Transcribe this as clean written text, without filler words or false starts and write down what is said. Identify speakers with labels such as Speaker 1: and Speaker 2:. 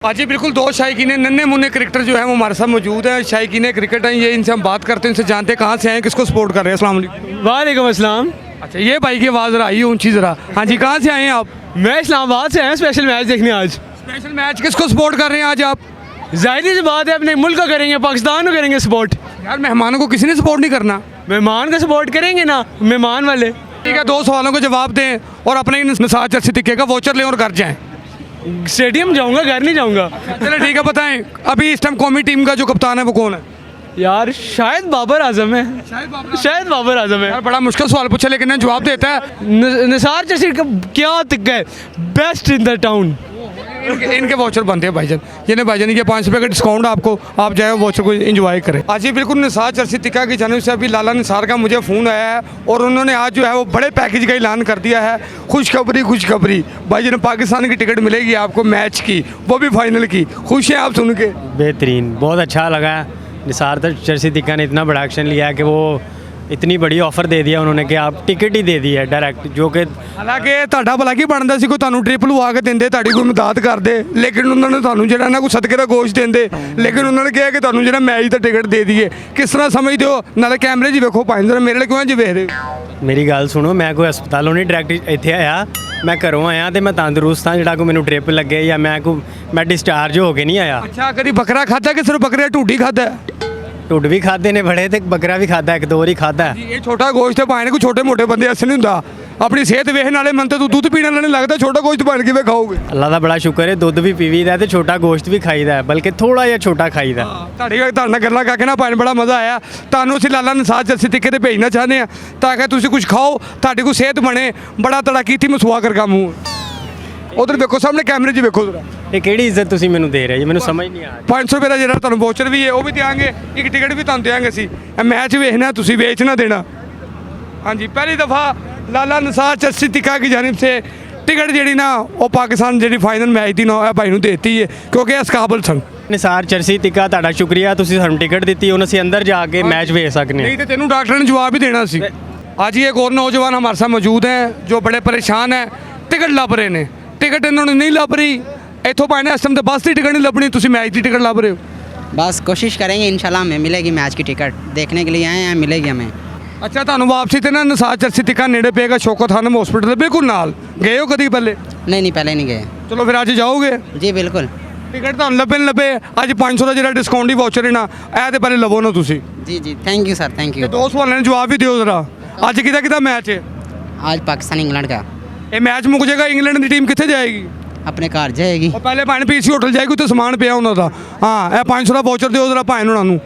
Speaker 1: हाँ जी बिल्कुल, दो शायकीन नन्हे मुन्ने क्रिकेटर जो है वो हमारे साथ मौजूद है। शायकीन क्रिकेट हैं ये, इनसे हम बात करते हैं, इनसे जानते हैं कहाँ से आए, किसको सपोर्ट कर रहे हैं। अस्सलाम वालेकुम।
Speaker 2: वालेकुम अस्सलाम।
Speaker 1: अच्छा, ये भाई की आवाज़ जरा आई ऊँची ज़रा। हाँ जी, कहाँ से आए हैं आप?
Speaker 2: मैं इस्लामाबाद से आया स्पेशल मैच देखने आज।
Speaker 1: स्पेशल मैच किसको सपोर्ट कर रहे हैं आज आप?
Speaker 2: जाहिर सी बात है अपने मुल्क का करेंगे, पाकिस्तान को करेंगे सपोर्ट।
Speaker 1: यार मेहमानों को किसी ने सपोर्ट नहीं करना।
Speaker 2: मेहमान का सपोर्ट करेंगे ना, मेहमान वाले।
Speaker 1: ठीक है, दो सवालों को जवाब दें और अपने निसार चर्सी टिक्के का वोचर लें और घर जाएँ।
Speaker 2: स्टेडियम जाऊंगा, घर नहीं जाऊंगा।
Speaker 1: चलो ठीक है, बताएं अभी इस टाइम कौमी टीम का जो कप्तान है वो कौन है?
Speaker 2: यार शायद बाबर आजम है, शायद बाबर आजम है।
Speaker 1: यार बड़ा मुश्किल सवाल पूछा लेकिन जवाब देता है।
Speaker 2: निसार जैसे क्या तिक्का है, बेस्ट इन द टाउन।
Speaker 1: इनके वाचर बनते हैं भाईजान, ये नहीं भाईजान, ये 5 रुपये का डिस्काउंट आपको, आप जाए वाचर को एंजॉय करें। आज ये बिल्कुल निसार चर्सी टिक्का की जानिब से अभी लाला निसार का मुझे फ़ोन आया है और उन्होंने आज जो है वो बड़े पैकेज का ऐलान कर दिया है। खुशखबरी भाईजान, पाकिस्तान की टिकट मिलेगी आपको मैच की, वो भी फाइनल की। खुश हैं आप सुन के?
Speaker 3: बेहतरीन, बहुत अच्छा लगा। निसार चर्सी टिक्का ने इतना बड़ा एक्शन लिया है कि वो इतनी बड़ी ऑफर दे दिया उन्होंने कि आप टिकट ही दे दी है डायरेक्ट, जो कि
Speaker 1: हालांकि ਤੁਹਾਡਾ ਭਲਾ ਕੀ ਬਣਦਾ ਸੀ, ਕੋਈ ਤੁਹਾਨੂੰ ਟ੍ਰਿਪ ਲਵਾ ਕੇ ਦਿੰਦੇ, ਤੁਹਾਡੀ ਕੋਈ ਮਦਦ ਕਰਦੇ, ਲੇਕਿਨ ਉਹਨਾਂ ਨੇ ਤੁਹਾਨੂੰ ਜਿਹੜਾ ਨਾ ਕੋਈ ਸਦਕੇ ਦਾ ਗੋਸ਼ਤ ਦਿੰਦੇ, ਲੇਕਿਨ ਉਹਨਾਂ ਨੇ ਕਿਹਾ ਕਿ ਤੁਹਾਨੂੰ ਜਿਹੜਾ ਮੈਚ ਦਾ ਟਿਕਟ ਦੇ ਦਈਏ। ਕਿਸ ਤਰ੍ਹਾਂ ਸਮਝਦੇ ਹੋ? ਨਾਲੇ ਕੈਮਰੇ 'ਚ ਵੇਖੋ ਭਾਈ ਜਰਾ, ਮੇਰੇ ਲਈ ਕਿਉਂ ਇੰਝ ਵੇਖ ਰਹੇ ਹੋ?
Speaker 3: ਮੇਰੀ ਗੱਲ ਸੁਣੋ, ਮੈਂ ਕੋਈ ਹਸਪਤਾਲੋਂ ਨਹੀਂ ਡਾਇਰੈਕਟ ਇੱਥੇ ਆਇਆ, ਮੈਂ ਘਰੋਂ ਆਇਆ ਤੇ ਮੈਂ ਤੰਦਰੁਸਤ ਹਾਂ। ਜਿਹੜਾ ਕੋਈ ਮੈਨੂੰ ਟ੍ਰਿਪ ਲੱਗੇ ਜਾਂ ਮੈਂ ਡਿਸਚਾਰਜ ਹੋ ਕੇ ਨਹੀਂ ਆਇਆ।
Speaker 1: ਅੱਛਾ, ਕਦੀ ਬੱਕਰਾ ਖਾਧਾ ਕਿ ਸਿਰਫ ਬੱਕਰੇ ਦਾ ਢੂਡ ਹੀ ਖਾਧਾ?
Speaker 3: ਢੁੱਡ ਵੀ ਖਾਦੇ ਨੇ ਬੜੇ ਤੇ ਬੱਕਰਾ ਵੀ ਖਾਦਾ, ਇੱਕ ਦੋ ਵਾਰੀ ਖਾਦਾ।
Speaker 1: ਇਹ ਛੋਟਾ ਗੋਸ਼ਤ ਭਾਵੇਂ ਨੇ ਕੋਈ ਛੋਟੇ ਮੋਟੇ ਬੰਦੇ ਅਸਲ ਨਹੀਂ ਹੁੰਦਾ। ਆਪਣੀ ਸਿਹਤ ਵੇਖਣ ਵਾਲੇ ਮਨ ਤੇ ਤੂੰ ਦੁੱਧ ਪੀਣ ਵਾਲੇ ਨਹੀਂ ਲੱਗਦਾ, ਛੋਟਾ ਗੋਸ਼ਤ ਬਣ ਕਿਵੇਂ ਖਾਓਗੇ?
Speaker 3: ਅੱਲਾ ਦਾ ਬੜਾ ਸ਼ੁਕਰ ਹੈ, ਦੁੱਧ ਵੀ ਪੀਵੀਦਾ ਤੇ ਛੋਟਾ ਗੋਸ਼ਤ ਵੀ ਖਾਈਦਾ, ਬਲਕਿ ਥੋੜਾ ਜਿਹਾ ਛੋਟਾ ਖਾਈਦਾ।
Speaker 1: ਤੁਹਾਡੇ ਨਾਲ ਗੱਲਾਂ ਕਰਕੇ ਨਾ ਭਾਵੇਂ ਬੜਾ ਮਜ਼ਾ ਆਇਆ। ਤੁਹਾਨੂੰ ਅਸੀਂ ਲਾਲਾ ਨਿਸਾਰ ਚਰਸੀ ਟਿੱਕੇ ਤੇ ਭੇਜਣਾ ਚਾਹੁੰਦੇ ਹਾਂ ਤਾਂ ਕਿ ਤੁਸੀਂ ਕੁਝ ਖਾਓ, ਤੁਹਾਡੀ ਕੋਈ ਸਿਹਤ ਬਣੇ। ਬੜਾ ਤੜਾ ਕੀਤੀ ਮਸਵਾ ਕਰ ਕੰਮ ਉਧਰ ਵੇਖੋ, ਸਾਹਮਣੇ ਕੈਮਰੇ 'ਚ ਵੇਖੋ ਜਰਾ।
Speaker 3: ਇਹ ਕਿਹੜੀ ਇੱਜ਼ਤ ਤੁਸੀਂ ਮੈਨੂੰ ਦੇ ਰਹੇ ਜੀ, ਮੈਨੂੰ ਸਮਝ ਨਹੀਂ ਆ ਰਹੀ।
Speaker 1: 500 ਰੁਪਏ ਦਾ ਜਿਹੜਾ ਤੁਹਾਨੂੰ ਵੋਚਰ ਵੀ ਹੈ ਉਹ ਵੀ ਦਿਆਂਗੇ, ਇੱਕ ਟਿਕਟ ਵੀ ਤੁਹਾਨੂੰ ਦਿਆਂਗੇ ਅਸੀਂ। ਇਹ ਮੈਚ ਵੇਖਣਾ, ਤੁਸੀਂ ਵੇਚ ਨਾ ਦੇਣਾ। ਹਾਂਜੀ, ਪਹਿਲੀ ਦਫਾ ਲਾਲਾ ਨਿਸਾਰ ਚਰਸੀ ਟਿੱਕਾ की जानिब से टिकट ਜਿਹੜੀ ਨਾ ਉਹ ਪਾਕਿਸਤਾਨ ਜਿਹੜੀ ਫਾਈਨਲ ਮੈਚ ਦੀ ਨਾ ਇਹ ਭਾਈ ਨੂੰ ਦੇਤੀ ਹੈ ਕਿਉਂਕਿ ਇਸ ਕਾਬਲ ਸਨ।
Speaker 3: ਨਿਸਾਰ ਚਰਸੀ ਟਿੱਕਾ ਤੁਹਾਡਾ ਸ਼ੁਕਰੀਆ, ਤੁਸੀਂ ਸਾਨੂੰ ਟਿਕਟ ਦਿੱਤੀ, ਹੁਣ ਅਸੀਂ ਅੰਦਰ ਜਾ ਕੇ मैच ਵੇਖ सकने।
Speaker 1: नहीं तो तेनों डॉक्टर ने जवाब भी देना सी। आज ही एक और नौजवान हमारे साथ मौजूद हैं जो बड़े परेशान हैं, टिकट लभ रहे ने, टिकट इन्होंने नहीं लभ रही। इतों भाई ने इस टाइम तो बस की टिकट नहीं लभनी, तुम मैच की टिकट लभ रहे हो।
Speaker 4: बस कोशिश करेंगे इंशाल्लाह हमें मिलेगी मैच की टिकट, देखने के लिए आए हैं, मिलेगी हमें।
Speaker 1: अच्छा, ਤੁਹਾਨੂੰ वापसी ਤੇ ਨਾ ਨਿਸਾਰ ਚਰਸੀ ਟਿੱਕਾ ਨੇੜੇ ਪਏਗਾ ਸ਼ੌਕਤ ਖਾਨਮ ਹਸਪੀਟਲ ਦੇ ਬਿਲਕੁਲ ਨਾਲ। ਗਏ ਹੋ ਕਦੀ ਪਹਿਲੇ?
Speaker 4: नहीं पहले नहीं गए।
Speaker 1: ਚਲੋ ਫਿਰ ਅੱਜ ਜਾਓਗੇ।
Speaker 4: जी बिल्कुल।
Speaker 1: ਟਿਕਟ ਤੁਹਾਨੂੰ ਲੱਭੇ ਅੱਜ 500 ਦਾ ਜਿਹੜਾ ਡਿਸਕਾਊਂਟ ਦੀ ਵਾਊਚਰ ਹੈ ਨਾ, ਇਹ ਤੇ ਪਹਿਲੇ ਲਵੋ ਨਾ ਤੁਸੀਂ।
Speaker 4: जी जी थैंक यू सर, थैंक
Speaker 1: ਤੇ
Speaker 4: यू।
Speaker 1: ਦੋ ਸਵਾਲਾਂ ਦੇ ਜਵਾਬ ਵੀ ਦਿਓ ਜ਼ਰਾ। ਅੱਜ ਕਿਹਦਾ ਮੈਚ ਹੈ?
Speaker 4: आज पाकिस्तान इंग्लैंड का
Speaker 1: ਇਹ ਮੈਚ ਮੁੱਕ ਜਾਏਗਾ, ਇੰਗਲੈਂਡ ਦੀ ਟੀਮ ਕਿੱਥੇ ਜਾਏਗੀ?
Speaker 4: अपने घर जाएगी।
Speaker 1: ਉਹ ਪਹਿਲੇ ਭਾਣ ਪੀਸੀ ਹੋਟਲ ਜਾਏਗੀ, ਉੱਥੇ ਸਮਾਨ ਪਿਆ ਉਹਨਾਂ ਦਾ। ਹਾਂ, ਇਹ 500 ਦਾ ਵਾਊਚਰ ਦਿਓ ਜ਼ਰਾ ਭਾਣ ਉਹਨਾਂ ਨੂੰ।